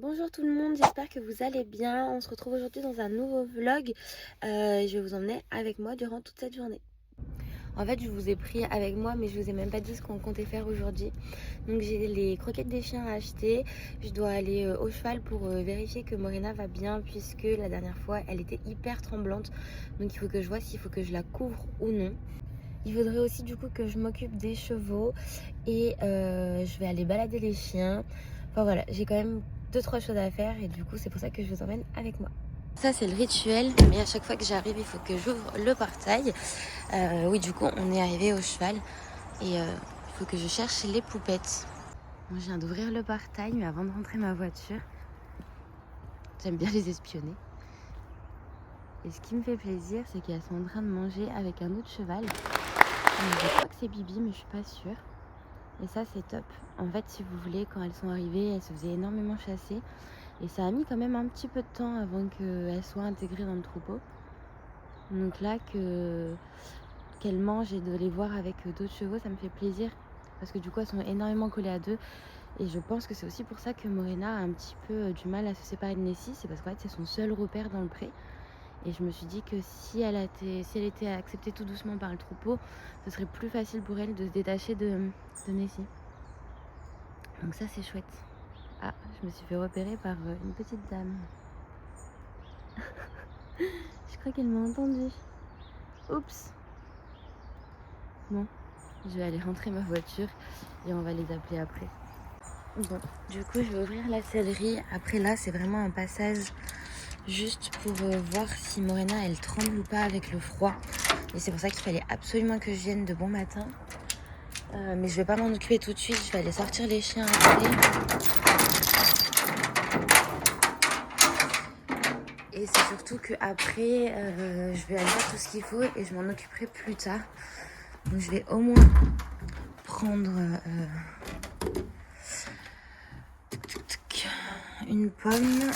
Bonjour tout le monde, j'espère que vous allez bien. On se retrouve aujourd'hui dans un nouveau vlog. Je vais vous emmener avec moi durant toute cette journée. En fait, je vous ai pris avec moi, mais je vous ai même pas dit ce qu'on comptait faire aujourd'hui. Donc j'ai les croquettes des chiens à acheter. Je dois aller au cheval pour vérifier que Morena va bien, puisque la dernière fois, elle était hyper tremblante. Donc il faut que je vois s'il faut que je la couvre ou non. Il faudrait aussi du coup que je m'occupe des chevaux et je vais aller balader les chiens. Enfin voilà, j'ai quand même 2-3 choses à faire et du coup c'est pour ça que je vous emmène avec moi. Ça c'est le rituel, mais à chaque fois que j'arrive il faut que j'ouvre le portail. Oui, du coup on est arrivé au cheval et il faut que je cherche les poupettes. Bon, je viens d'ouvrir le portail, mais avant de rentrer ma voiture, j'aime bien les espionner. Et ce qui me fait plaisir, c'est qu'elles sont en train de manger avec un autre cheval. Je crois que c'est Bibi, mais je suis pas sûre. Et ça c'est top. En fait, si vous voulez, quand elles sont arrivées, elles se faisaient énormément chasser. Et ça a mis quand même un petit peu de temps avant qu'elles soient intégrées dans le troupeau. Donc là, qu'elles mangent et de les voir avec d'autres chevaux, ça me fait plaisir. Parce que du coup, elles sont énormément collées à deux. Et je pense que c'est aussi pour ça que Morena a un petit peu du mal à se séparer de Nessie. C'est parce qu'en fait, c'est son seul repère dans le pré. Et je me suis dit que si elle était acceptée tout doucement par le troupeau, ce serait plus facile pour elle de se détacher de Nessie. Donc ça, c'est chouette. Ah, je me suis fait repérer par une petite dame. Je crois qu'elle m'a entendue. Oups. Bon, je vais aller rentrer ma voiture et on va les appeler après. Bon, du coup, je vais ouvrir la sellerie. Après là, c'est vraiment un passage juste pour voir si Morena, elle tremble ou pas avec le froid. Et c'est pour ça qu'il fallait absolument que je vienne de bon matin. Mais je vais pas m'en occuper tout de suite. Je vais aller sortir les chiens après. Et c'est surtout qu'après, je vais aller faire tout ce qu'il faut et je m'en occuperai plus tard. Donc je vais au moins prendre une pomme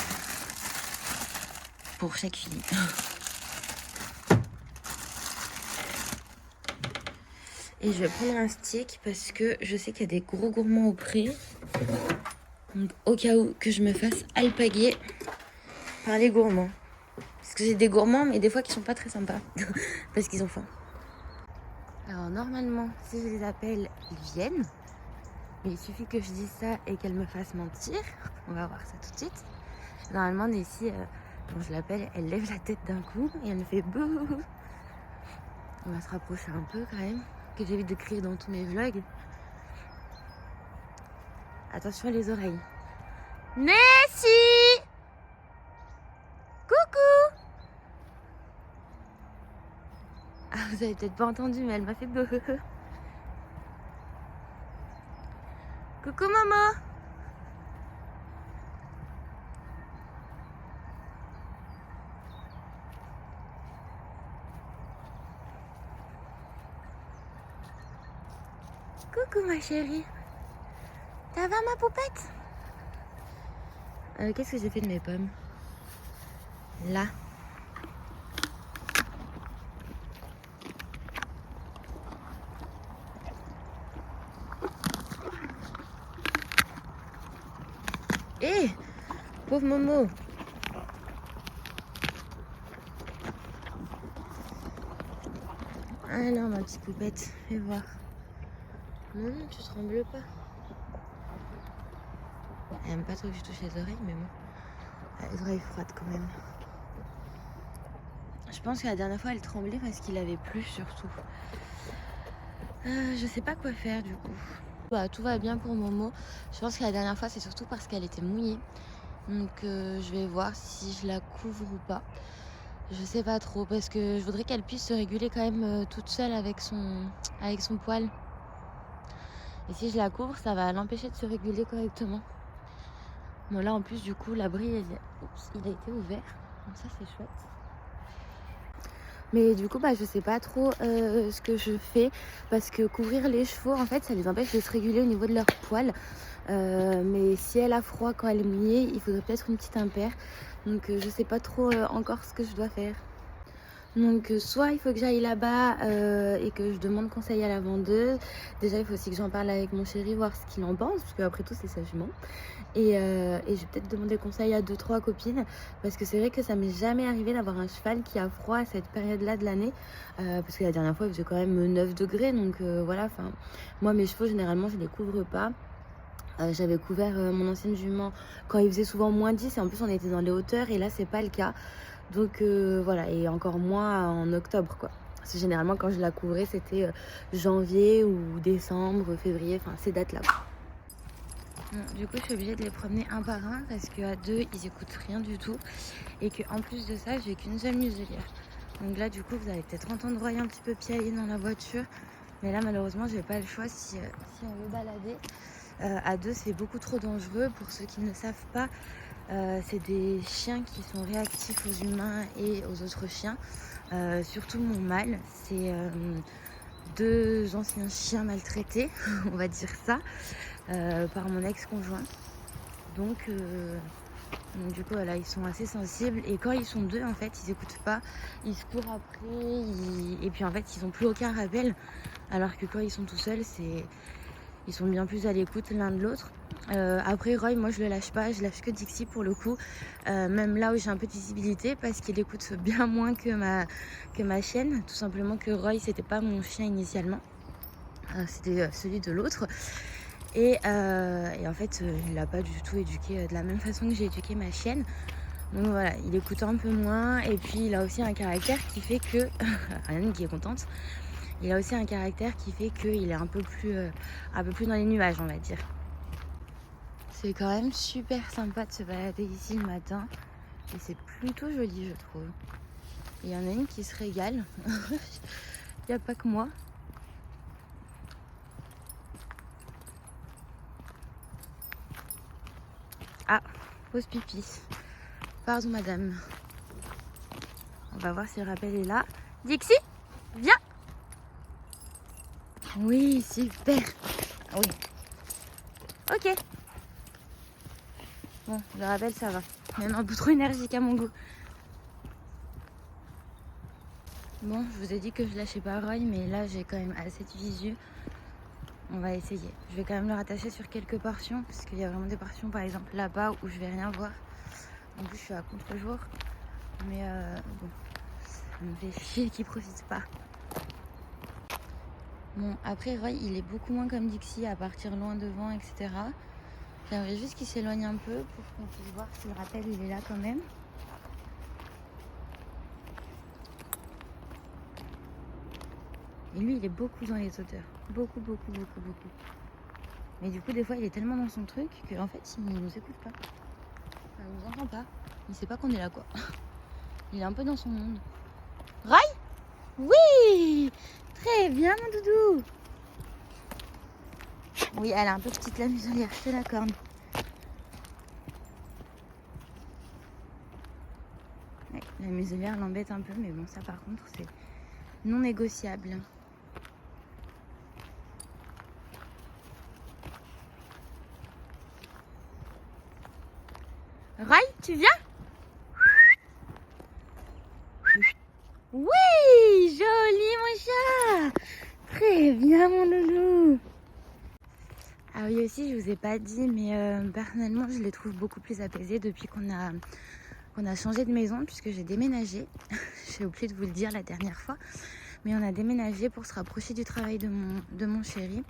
pour chaque fille. Et je vais prendre un stick parce que je sais qu'il y a des gros gourmands au pré. Donc au cas où que je me fasse alpaguer par les gourmands. Parce que j'ai des gourmands mais des fois qui sont pas très sympas. Parce qu'ils ont faim. Alors normalement, si je les appelle, ils viennent. Mais il suffit que je dise ça et qu'elle me fasse mentir. On va voir ça tout de suite. Normalement, Nessie, quand je l'appelle, elle lève la tête d'un coup et elle me fait bouh. On va se rapprocher un peu quand même, que j'évite de crier dans tous mes vlogs. Attention les oreilles. Nessie! Coucou! Ah, vous avez peut-être pas entendu, mais elle m'a fait bouh. Coucou maman! Coucou ma chérie. Ça va ma poupette? Qu'est-ce que j'ai fait de mes pommes? Là. Hé! Pauvre Momo! Ah non ma petite poupette, fais voir. Non, tu trembles pas. Elle aime pas trop que je touche les oreilles, mais bon. Elle a les oreilles froides quand même. Je pense que la dernière fois, elle tremblait parce qu'il avait plu surtout. Je sais pas quoi faire du coup. Bah, tout va bien pour Momo. Je pense que la dernière fois, c'est surtout parce qu'elle était mouillée. Donc je vais voir si je la couvre ou pas. Je sais pas trop parce que je voudrais qu'elle puisse se réguler quand même toute seule avec son poil. Et si je la couvre, ça va l'empêcher de se réguler correctement. Bon là en plus du coup l'abri il a été ouvert. Donc ça c'est chouette. Mais du coup je sais pas trop ce que je fais. Parce que couvrir les chevaux en fait ça les empêche de se réguler au niveau de leur poil. Mais si elle a froid quand elle est mouillée, il faudrait peut-être une petite impaire. Donc je sais pas trop encore ce que je dois faire. Donc soit il faut que j'aille là-bas et que je demande conseil à la vendeuse. Déjà il faut aussi que j'en parle avec mon chéri, voir ce qu'il en pense, parce qu'après tout c'est sa jument. Et je vais peut-être demander conseil à 2-3 copines, parce que c'est vrai que ça m'est jamais arrivé d'avoir un cheval qui a froid à cette période-là de l'année, parce que la dernière fois il faisait quand même 9 degrés, donc voilà, enfin moi mes chevaux généralement je les couvre pas. J'avais couvert mon ancienne jument quand il faisait souvent moins 10 et en plus on était dans les hauteurs et là c'est pas le cas. Donc voilà, et encore moins en octobre quoi. Parce que généralement quand je la couvrais c'était janvier ou décembre, février, enfin ces dates là. Bon, du coup je suis obligée de les promener un par un parce qu'à deux ils écoutent rien du tout et qu'en plus de ça j'ai qu'une seule muselière. Donc là du coup vous allez peut-être entendre Roy un petit peu piailler dans la voiture, mais là malheureusement j'ai pas le choix si on veut balader. À deux c'est beaucoup trop dangereux. Pour ceux qui ne savent pas, c'est des chiens qui sont réactifs aux humains et aux autres chiens, surtout mon mâle. C'est deux anciens chiens maltraités, on va dire ça, par mon ex-conjoint. Donc du coup voilà, ils sont assez sensibles et quand ils sont deux en fait ils écoutent pas, ils se courent après et puis en fait ils ont plus aucun rappel, alors que quand ils sont tout seuls ils sont bien plus à l'écoute l'un de l'autre. Après Roy, moi je le lâche pas, je lâche que Dixie pour le coup, même là où j'ai un peu de visibilité, parce qu'il écoute bien moins que ma chienne, tout simplement que Roy c'était pas mon chien initialement, c'était celui de l'autre. Et en fait il l'a pas du tout éduqué de la même façon que j'ai éduqué ma chienne. Donc voilà, il écoute un peu moins et puis il a aussi un caractère qui fait que Ariane qui est contente, il a aussi un caractère qui fait qu'il est un peu plus dans les nuages, on va dire. C'est quand même super sympa de se balader ici le matin et c'est plutôt joli je trouve. Il y en a une qui se régale, il n'y a pas que moi. Ah, pause pipi. Pardon madame. On va voir si le rappel est là. Dixie, viens. Oui, super. Ah oui. Ok. Bon, le rappel ça va. Même un peu trop énergique à mon goût. Bon, je vous ai dit que je lâchais pas Roy, mais là j'ai quand même assez de visu. On va essayer. Je vais quand même le rattacher sur quelques portions, parce qu'il y a vraiment des portions par exemple là-bas où je vais rien voir. En plus je suis à contre-jour. Mais bon, ça me fait chier qu'il profite pas. Bon, après Roy il est beaucoup moins comme Dixie à partir loin devant, etc. J'aimerais juste qu'il s'éloigne un peu pour qu'on puisse voir si le rappel il est là quand même. Et lui il est beaucoup dans les hauteurs. Beaucoup. Mais du coup des fois il est tellement dans son truc qu'en fait il nous écoute pas. Enfin, il nous entend pas. Il sait pas qu'on est là quoi. Il est un peu dans son monde. Roy ? Oui ! Très bien mon doudou. Oui, elle est un peu petite la muselière, je te l'accorde. Ouais, la muselière l'embête un peu, mais bon ça par contre c'est non négociable. Roy, tu viens ? Oui, joli mon chat. Très bien mon loulou. Ah oui aussi, je vous ai pas dit, mais personnellement je les trouve beaucoup plus apaisés depuis qu'on a changé de maison, puisque j'ai déménagé. J'ai oublié de vous le dire la dernière fois, mais on a déménagé pour se rapprocher du travail de mon chéri.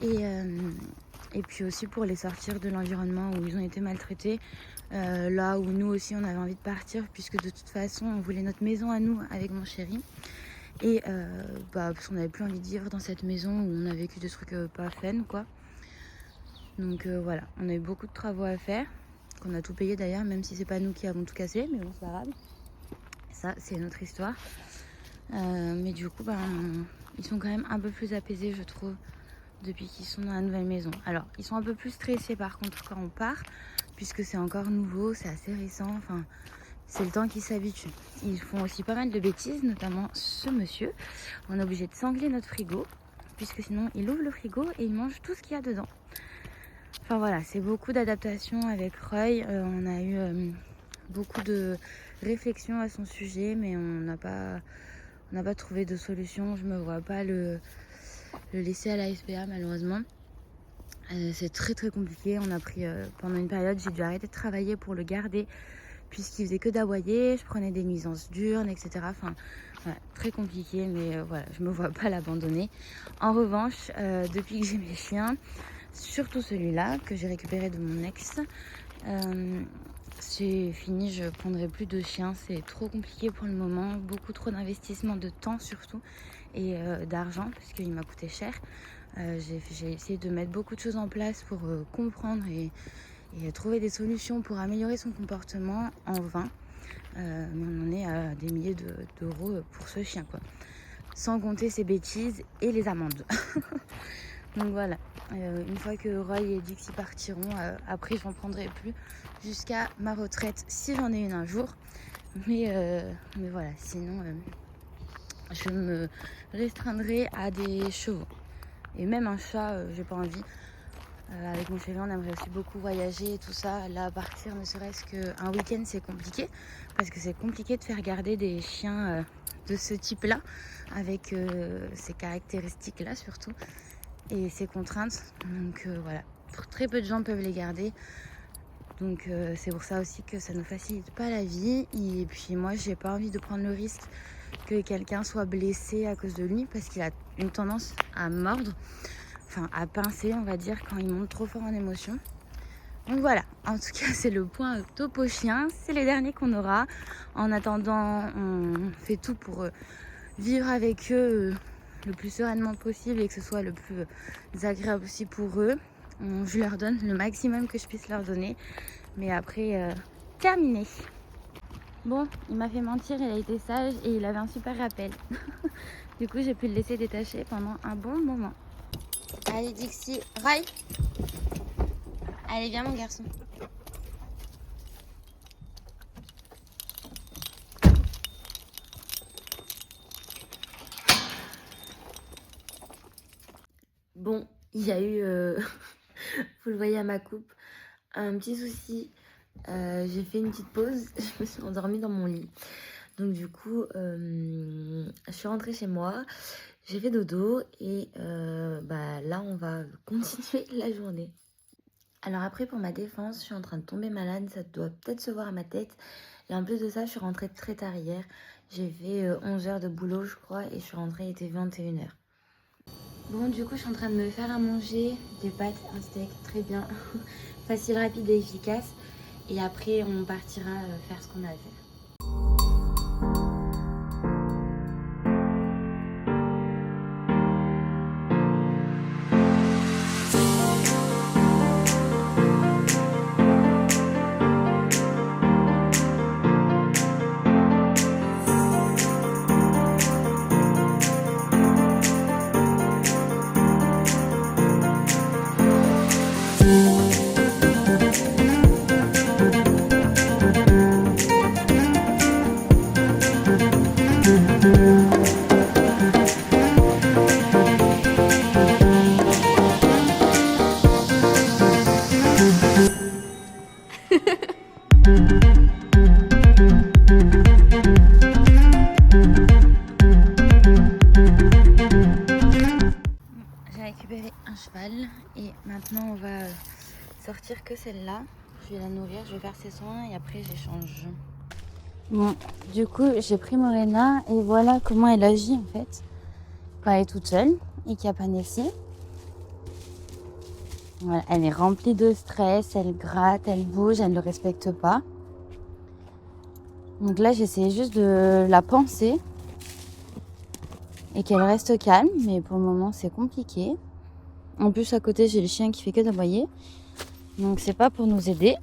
Et puis aussi pour les sortir de l'environnement où ils ont été maltraités, là où nous aussi on avait envie de partir, puisque de toute façon on voulait notre maison à nous avec mon chéri, et parce qu'on n'avait plus envie de vivre dans cette maison où on a vécu des trucs pas fun quoi. Donc voilà, on a eu beaucoup de travaux à faire, qu'on a tout payé d'ailleurs, même si c'est pas nous qui avons tout cassé, mais bon c'est pas grave, ça c'est une autre histoire. Mais du coup ils sont quand même un peu plus apaisés je trouve depuis qu'ils sont dans la nouvelle maison. Alors ils sont un peu plus stressés par contre quand on part, puisque c'est encore nouveau, c'est assez récent, enfin c'est le temps qu'ils s'habituent. Ils font aussi pas mal de bêtises, notamment ce monsieur. On est obligé de sangler notre frigo, puisque sinon il ouvre le frigo et il mange tout ce qu'il y a dedans. Enfin voilà, c'est beaucoup d'adaptation avec Roy. On a eu beaucoup de réflexions à son sujet, mais on n'a pas trouvé de solution. Je me vois pas le laisser à la SPA malheureusement. C'est très très compliqué. On a pris pendant une période, j'ai dû arrêter de travailler pour le garder puisqu'il faisait que d'aboyer. Je prenais des nuisances diurnes, etc. Enfin, voilà, très compliqué, mais voilà, je me vois pas l'abandonner. En revanche, depuis que j'ai mes chiens, surtout celui-là que j'ai récupéré de mon ex, c'est fini. Je prendrai plus de chiens. C'est trop compliqué pour le moment. Beaucoup trop d'investissement de temps surtout et d'argent parce qu'il m'a coûté cher. J'ai essayé de mettre beaucoup de choses en place pour comprendre et trouver des solutions pour améliorer son comportement en vain. Mais on en est à des milliers d'euros pour ce chien, quoi. Sans compter ses bêtises et les amendes. Donc voilà, une fois que Roy et Dixie partiront, après j'en prendrai plus jusqu'à ma retraite si j'en ai une un jour. Mais voilà, sinon je me restreindrai à des chevaux. Et même un chat, j'ai pas envie. Avec mon chéri, on aimerait aussi beaucoup voyager et tout ça. Là, partir ne serait-ce qu'un week-end, c'est compliqué. Parce que c'est compliqué de faire garder des chiens de ce type-là, avec ces caractéristiques-là surtout, et ces contraintes. Donc voilà, très peu de gens peuvent les garder. Donc c'est pour ça aussi que ça ne facilite pas la vie. Et puis moi, j'ai pas envie de prendre le risque que quelqu'un soit blessé à cause de lui, parce qu'il a une tendance à mordre, enfin à pincer on va dire, quand il monte trop fort en émotion. Donc voilà, en tout cas c'est le point topo chien, c'est les derniers qu'on aura. En attendant, on fait tout pour vivre avec eux le plus sereinement possible et que ce soit le plus agréable aussi pour eux. Je leur donne le maximum que je puisse leur donner, mais après terminé. Bon, il m'a fait mentir, il a été sage et il avait un super rappel. Du coup, j'ai pu le laisser détacher pendant un bon moment. Allez Dixie, Rai. Allez, viens mon garçon. Bon, il y a eu, vous le voyez à ma coupe, un petit souci. J'ai fait une petite pause, je me suis endormie dans mon lit. Donc du coup, je suis rentrée chez moi, j'ai fait dodo et là on va continuer la journée. Alors après, pour ma défense, je suis en train de tomber malade, ça doit peut-être se voir à ma tête. Et en plus de ça, je suis rentrée très tard hier. J'ai fait 11 heures de boulot, je crois, et je suis rentrée, il était 21h. Bon, du coup, je suis en train de me faire à manger des pâtes, un steak, très bien. Facile, rapide et efficace. Et après, on partira faire ce qu'on a à faire. J'ai récupéré un cheval et maintenant on va sortir que celle-là. Je vais la nourrir, je vais faire ses soins et après j'échange. Bon, du coup j'ai pris Morena et voilà comment elle agit en fait quand elle est toute seule et qu'il n'y a pas Nessie. Voilà, elle est remplie de stress, elle gratte, elle bouge, elle ne le respecte pas. Donc là j'essayais juste de la penser et qu'elle reste calme, mais pour le moment c'est compliqué. En plus à côté j'ai le chien qui fait que d'aboyer, donc c'est pas pour nous aider.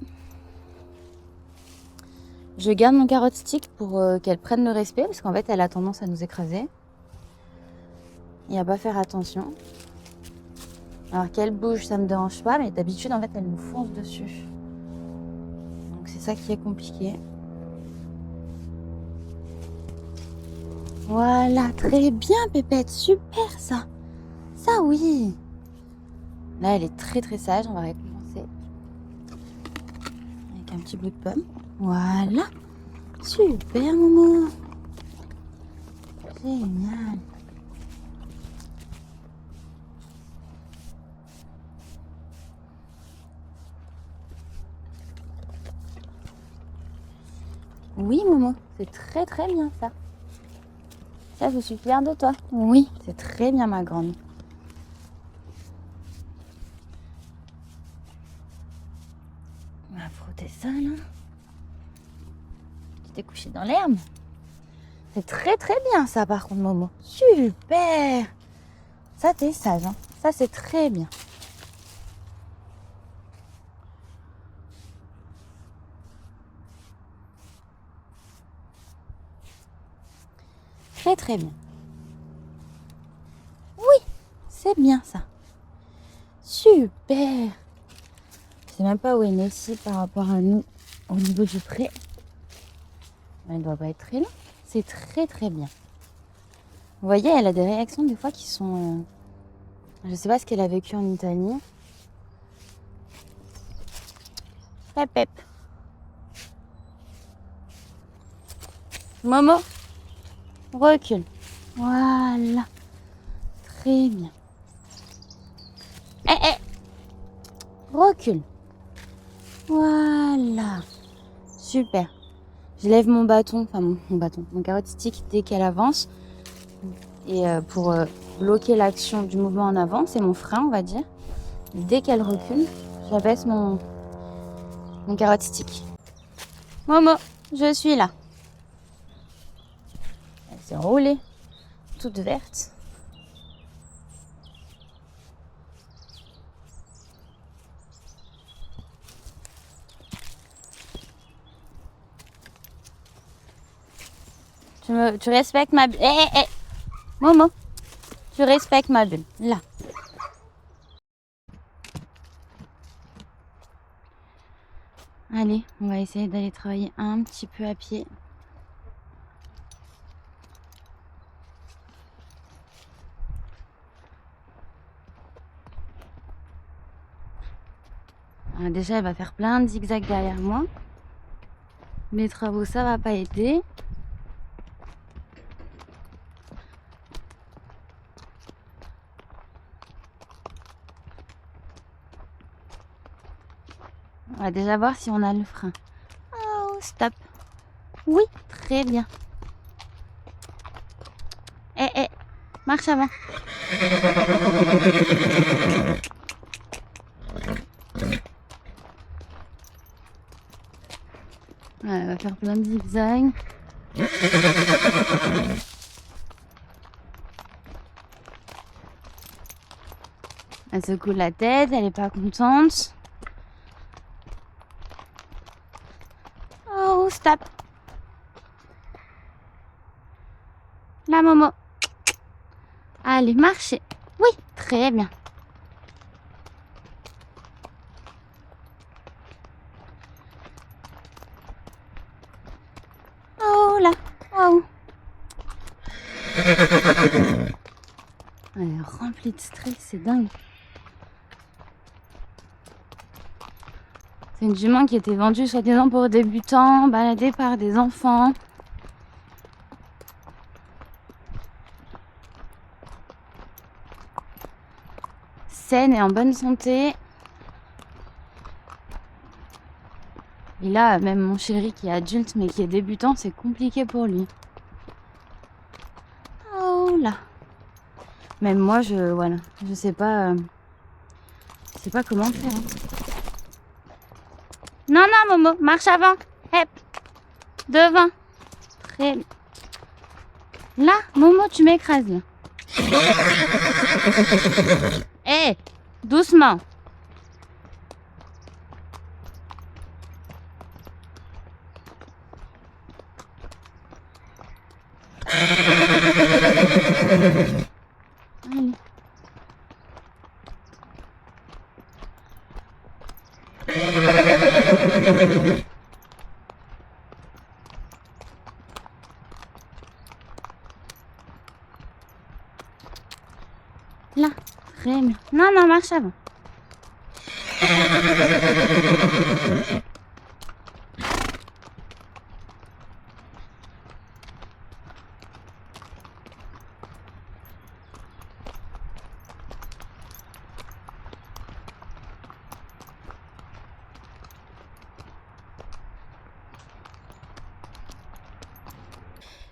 Je garde mon carotte stick pour qu'elle prenne le respect, parce qu'en fait elle a tendance à nous écraser et à pas faire attention. Alors qu'elle bouge ça me dérange pas, mais d'habitude en fait elle nous fonce dessus, donc c'est ça qui est compliqué. Voilà, très bien Pépette, super ça. Ça oui. Là elle est très très sage, on va récompenser avec un petit bout de pomme. Voilà. Super, Momo. Génial. Oui, Momo, c'est très très bien ça. Ça, je suis fière de toi. Oui, c'est très bien, ma grande. On va frotter ça, là. Tu t'es couché dans l'herbe. C'est très très bien ça, par contre, Momo. Super. Ça, t'es sage, hein. Ça, c'est très bien. Très très bien. Oui, c'est bien ça. Super. Je sais même pas où est Nessie par rapport à nous au niveau du pré. Elle ne doit pas être très loin. C'est très très bien. Vous voyez, elle a des réactions des fois qui sont... Je sais pas ce qu'elle a vécu en Italie. Pep pep. Momo, recule. Voilà. Très bien. Recule. Voilà. Super. Je lève mon bâton, enfin mon carotte stick dès qu'elle avance. Et pour bloquer l'action du mouvement en avant, c'est mon frein, on va dire. Dès qu'elle recule, j'abaisse mon carotte stick. Momo, je suis là. Elle s'est roulée, toute verte. Tu respectes ma bulle. Momo, tu respectes ma bulle. Là. Allez, on va essayer d'aller travailler un petit peu à pied. Alors déjà, elle va faire plein de zigzags derrière moi. Mes travaux, ça va pas aider. On va déjà voir si on a le frein. Oh, stop. Oui, très bien. Marche avant. Ouais, elle va faire plein de zigzags. Elle secoue la tête, elle est pas contente. Oh, stop. La Momo. Allez, marchez. Oui, très bien. Oh là, oh. Elle est remplie de stress, c'est dingue. C'est une jument qui était vendue soi-disant pour débutants, baladée par des enfants. Saine et en bonne santé. Et là, même mon chéri qui est adulte mais qui est débutant, c'est compliqué pour lui. Oh là. Même moi, je sais pas comment faire. Hein. Non, Momo, marche avant. Hep. Devant. Très bien. Là, Momo, tu m'écrases là. Doucement. Allez. Là, très bien. Non, marche avant.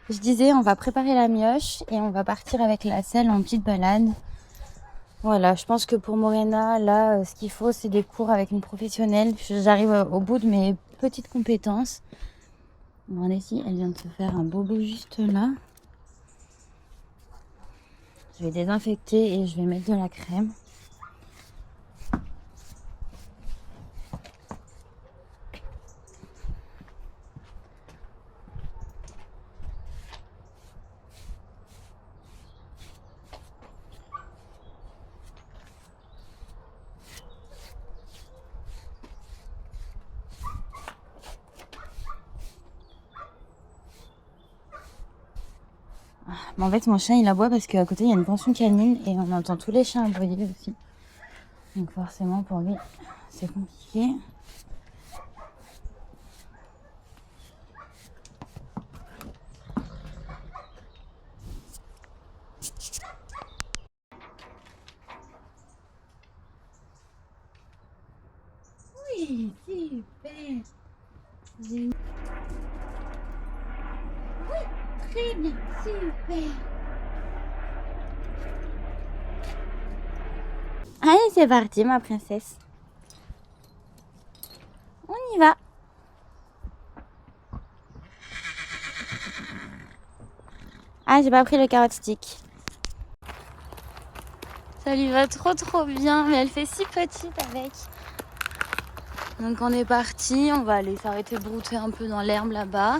Je disais, on va préparer la mioche et on va partir avec la selle en petite balade. Voilà, je pense que pour Morena, là, ce qu'il faut, c'est des cours avec une professionnelle. J'arrive au bout de mes petites compétences. Regardez ici, elle vient de se faire un bobo juste là. Je vais désinfecter et je vais mettre de la crème. Mais en fait, mon chien, il aboie parce qu'à côté, il y a une pension canine et on entend tous les chiens aboyer aussi. Donc forcément, pour lui, c'est compliqué. Oui, super. Oui, très bien, super. Allez, c'est parti, ma princesse. On y va. Ah, j'ai pas pris le carrot stick. Ça lui va trop bien, mais elle fait si petite avec. Donc on est parti, on va aller s'arrêter brouter un peu dans l'herbe là-bas.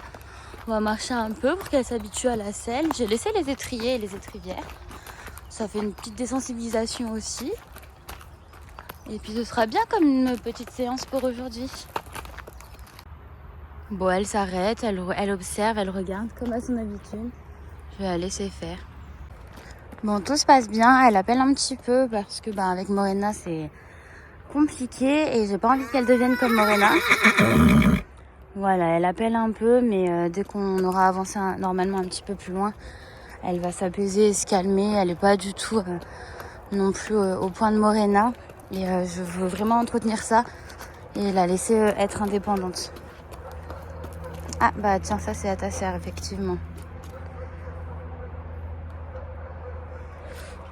On va marcher un peu pour qu'elle s'habitue à la selle. J'ai laissé les étriers et les étrivières. Ça fait une petite désensibilisation aussi. Et puis ce sera bien comme une petite séance pour aujourd'hui. Bon, elle s'arrête, elle observe, elle regarde comme à son habitude. Je vais la laisser faire. Bon, tout se passe bien. Elle appelle un petit peu parce que avec Morena c'est compliqué et j'ai pas envie qu'elle devienne comme Morena. Voilà, elle appelle un peu, mais dès qu'on aura avancé normalement un petit peu plus loin, elle va s'apaiser et se calmer. Elle n'est pas du tout non plus au point de Morena. Et je veux vraiment entretenir ça et la laisser être indépendante. Ah bah tiens, ça c'est à ta sœur, effectivement.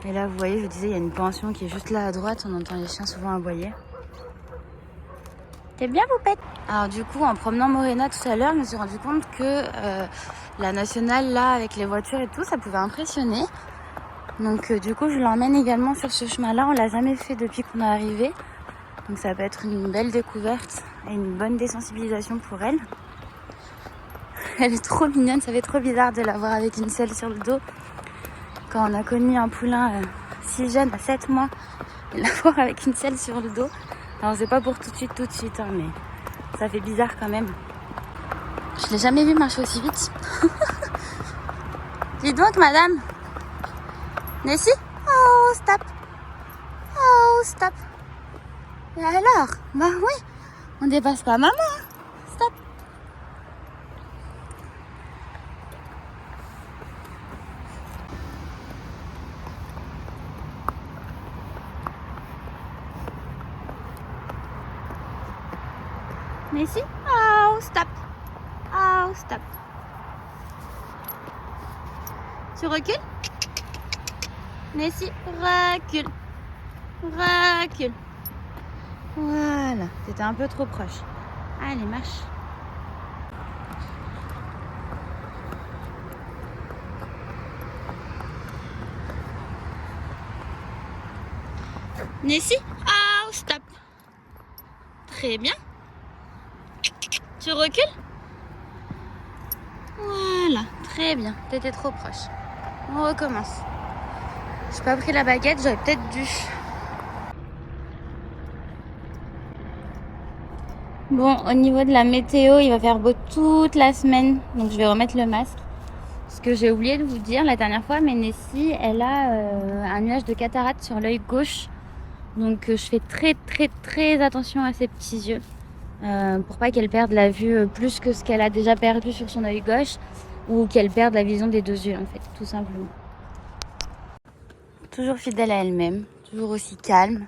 Et là, vous voyez, je vous disais, il y a une pension qui est juste là à droite. On entend les chiens souvent aboyer. T'es bien, Poupette? Alors du coup, en promenant Morena tout à l'heure, je me suis rendu compte que la nationale, là, avec les voitures et tout, ça pouvait impressionner. Donc du coup, je l'emmène également sur ce chemin-là. On l'a jamais fait depuis qu'on est arrivé. Donc ça peut être une belle découverte et une bonne désensibilisation pour elle. Elle est trop mignonne, ça fait trop bizarre de la voir avec une selle sur le dos. Quand on a connu un poulain si jeune, à 7 mois, et la voir avec une selle sur le dos. Alors c'est pas pour tout de suite, hein, mais ça fait bizarre quand même. Je l'ai jamais vu marcher aussi vite. Dis donc, madame. Nessie? Oh, stop. Oh, stop. Et alors? Bah oui, on dépasse pas maman. Stop. Nessie? Oh, stop. Oh, stop. Tu recules? Nessie, recule. Recule. Voilà, t'étais un peu trop proche. Allez, marche. Nessie? Oh, stop. Très bien. Tu recules? Voilà, très bien. T'étais trop proche. On recommence. J'ai pas pris la baguette, j'aurais peut-être dû. Bon, au niveau de la météo, il va faire beau toute la semaine. Donc je vais remettre le masque. Ce que j'ai oublié de vous dire la dernière fois, mais Nessie, elle a un nuage de cataracte sur l'œil gauche. Donc je fais très attention à ses petits yeux. Pour pas qu'elle perde la vue plus que ce qu'elle a déjà perdu sur son œil gauche. Ou qu'elle perde la vision des 2 yeux en fait, tout simplement. Toujours fidèle à elle-même, toujours aussi calme,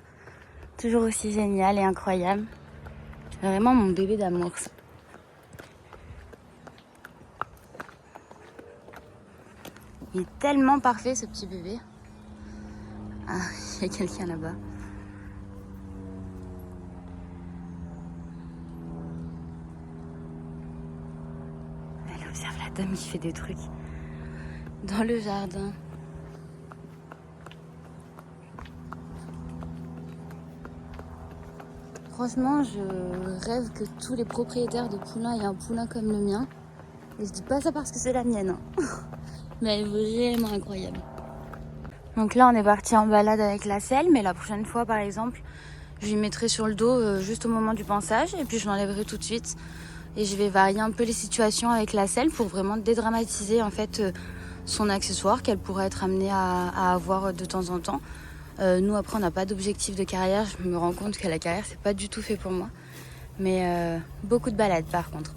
toujours aussi géniale et incroyable. C'est vraiment mon bébé d'amour ça. Il est tellement parfait ce petit bébé. Ah, il y a quelqu'un là-bas. Elle observe la dame qui fait des trucs dans le jardin. Franchement, je rêve que tous les propriétaires de poulains aient un poulain comme le mien. Et je dis pas ça parce que c'est la mienne, hein. Mais elle est vraiment incroyable. Donc là, on est parti en balade avec la selle, mais la prochaine fois, par exemple, je lui mettrai sur le dos juste au moment du pansage et puis je l'enlèverai tout de suite. Et je vais varier un peu les situations avec la selle pour vraiment dédramatiser en fait son accessoire qu'elle pourrait être amenée à avoir de temps en temps. Nous, après, on n'a pas d'objectif de carrière. Je me rends compte que la carrière, c'est pas du tout fait pour moi. Mais beaucoup de balades, par contre.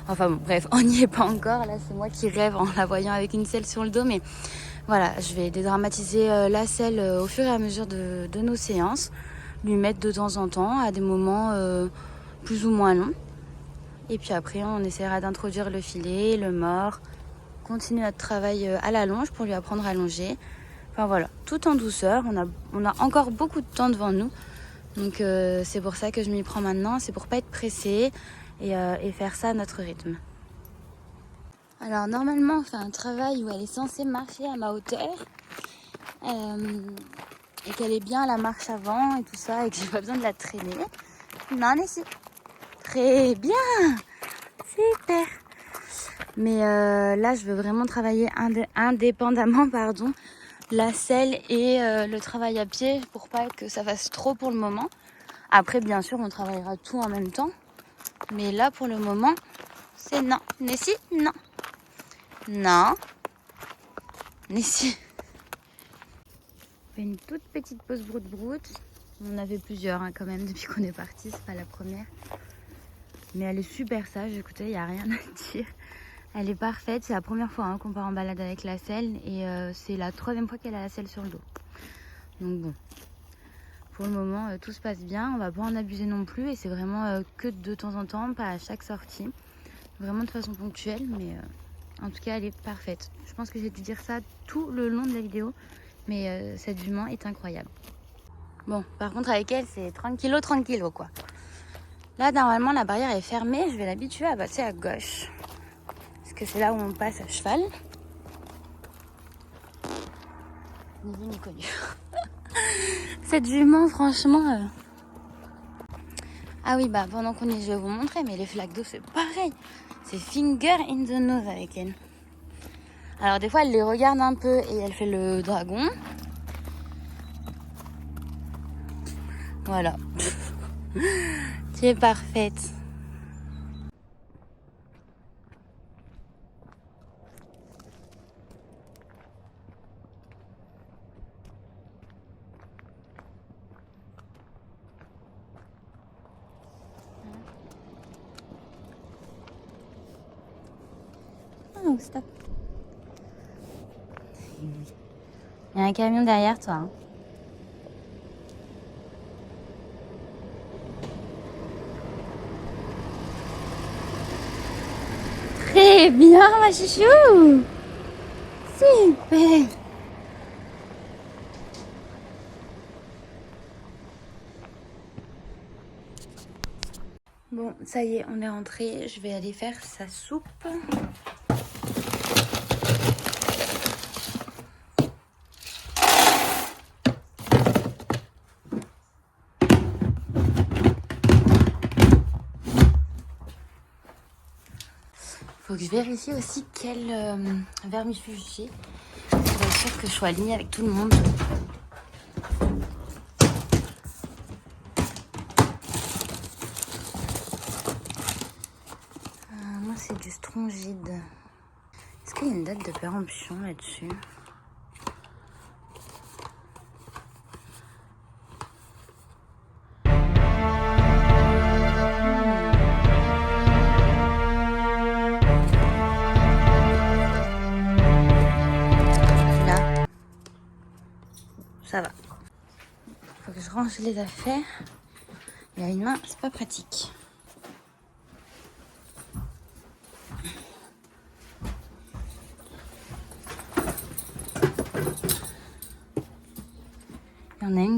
Enfin bon, bref, on n'y est pas encore. Là, c'est moi qui rêve en la voyant avec une selle sur le dos. Mais voilà, je vais dédramatiser la selle au fur et à mesure de nos séances. Lui mettre de temps en temps à des moments plus ou moins longs. Et puis après, on essaiera d'introduire le filet, le mord. Continuer notre travail à la longe pour lui apprendre à longer. Enfin voilà, tout en douceur. On a encore beaucoup de temps devant nous. Donc c'est pour ça que je m'y prends maintenant. C'est pour pas être pressée et faire ça à notre rythme. Alors normalement, on fait un travail où elle est censée marcher à ma hauteur. Et qu'elle est bien à la marche avant et tout ça. Et que j'ai pas besoin de la traîner. Non, mais c'est très bien. Super. Mais là, je veux vraiment travailler indépendamment, la selle et le travail à pied pour pas que ça fasse trop pour le moment. Après, bien sûr, on travaillera tout en même temps. Mais là, pour le moment, c'est non. Nessie, non. Non. Nessie. On fait une toute petite pause broute-broute. On en avait plusieurs quand même depuis qu'on est parti. C'est pas la première. Mais elle est super sage. Écoutez, il n'y a rien à dire. Elle est parfaite. C'est la première fois qu'on part en balade avec la selle. Et c'est la 3e fois qu'elle a la selle sur le dos. Donc bon. Pour le moment, tout se passe bien. On va pas en abuser non plus. Et c'est vraiment que de temps en temps, pas à chaque sortie. Vraiment de façon ponctuelle. Mais en tout cas, elle est parfaite. Je pense que j'ai dû dire ça tout le long de la vidéo. Mais cette jument est incroyable. Bon, par contre, avec elle, c'est tranquillo, quoi. Là, normalement, la barrière est fermée. Je vais l'habituer à passer à gauche. Parce que c'est là où on passe à cheval. Ni vu ni connu. Cette jument, franchement... Ah oui, bah pendant qu'on y est, je vais vous montrer. Mais les flaques d'eau, c'est pareil. C'est finger in the nose avec elle. Alors des fois, elle les regarde un peu et elle fait le dragon. Voilà. Tu es parfaite. Oh, stop. Il y a un camion derrière toi. Hein. Très bien, ma chouchou. Super. Bon, ça y est, on est rentré. Je vais aller faire sa soupe. Faut que je vérifie aussi quel vermifuge j'ai. Pour être sûr que je sois alignée avec tout le monde. Moi, c'est du strongide. Est-ce qu'il y a une date de péremption là-dessus? Ça va. Faut que je range les affaires. Et à une main, c'est pas pratique.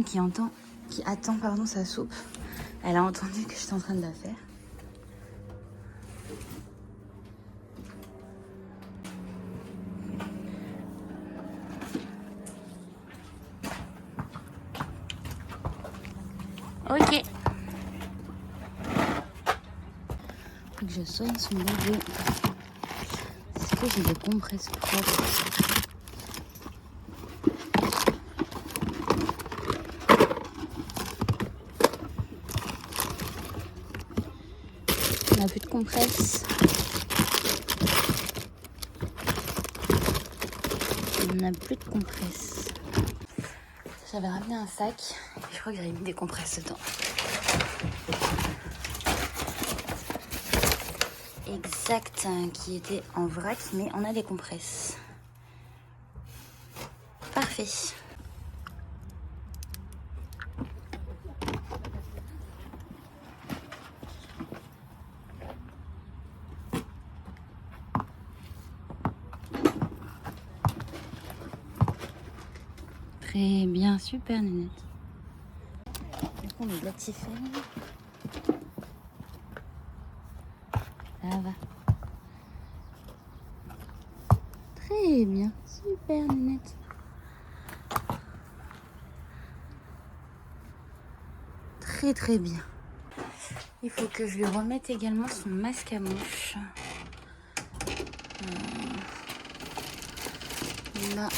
qui attend pardon, sa soupe. Elle a entendu que j'étais en train de la faire. Ok. Faut que je soigne son bébé. Est-ce que j'ai des compresses propres? On n'a plus de compresses. On n'a plus de compresses. J'avais ramené un sac et je crois que j'avais mis des compresses dedans. Exact, qui était en vrac, mais on a des compresses. Parfait. Très bien, super Nénette. On met de la Tiffany. Ça va. Très bien, super Nénette. Très très bien. Il faut que je lui remette également son masque à mouche. Là.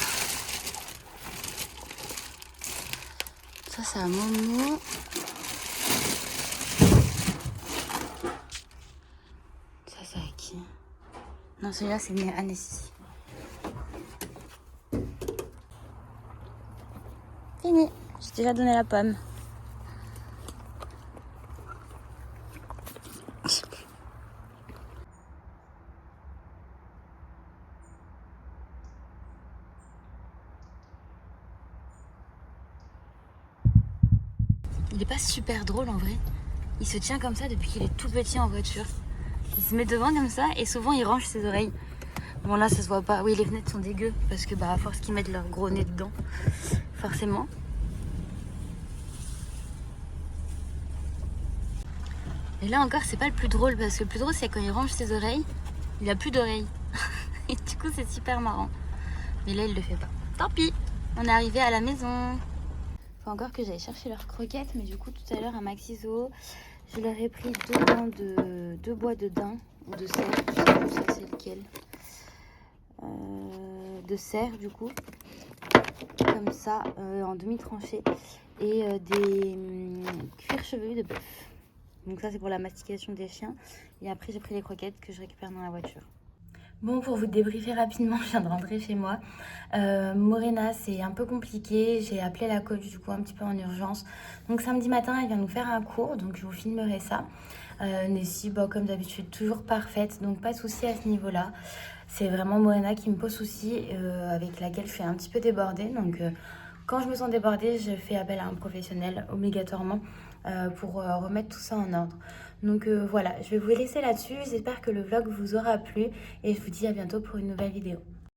Ça, c'est à Momo. Ça, c'est à qui? Non, celui-là, c'est à Nessie. Fini. J'ai déjà donné la pomme. Il est pas super drôle en vrai. Il se tient comme ça depuis qu'il est tout petit en voiture. Il se met devant comme ça et souvent il range ses oreilles. Bon là ça se voit pas. Oui, les fenêtres sont dégueu parce que à force qu'ils mettent leur gros nez dedans, forcément. Et là encore c'est pas le plus drôle parce que le plus drôle c'est quand il range ses oreilles, il a plus d'oreilles. Et du coup c'est super marrant. Mais là il le fait pas. Tant pis, on est arrivé à la maison. Faut encore que j'aille chercher leurs croquettes, mais du coup tout à l'heure à Maxiso, je leur ai pris deux bois de daim ou de cerf, je sais plus ça c'est lequel. De cerf du coup, comme ça en demi-tranché, et des cuirs chevelus de bœuf. Donc ça c'est pour la mastication des chiens. Et après j'ai pris les croquettes que je récupère dans la voiture. Bon, pour vous débriefer rapidement, je viens de rentrer chez moi. Morena, c'est un peu compliqué. J'ai appelé la coach du coup un petit peu en urgence. Donc samedi matin, elle vient nous faire un cours, donc je vous filmerai ça. Nessie, comme d'habitude, toujours parfaite, donc pas de souci à ce niveau-là. C'est vraiment Morena qui me pose souci, avec laquelle je suis un petit peu débordée. Donc quand je me sens débordée, je fais appel à un professionnel obligatoirement pour remettre tout ça en ordre. Donc voilà, je vais vous laisser là-dessus. J'espère que le vlog vous aura plu et je vous dis à bientôt pour une nouvelle vidéo.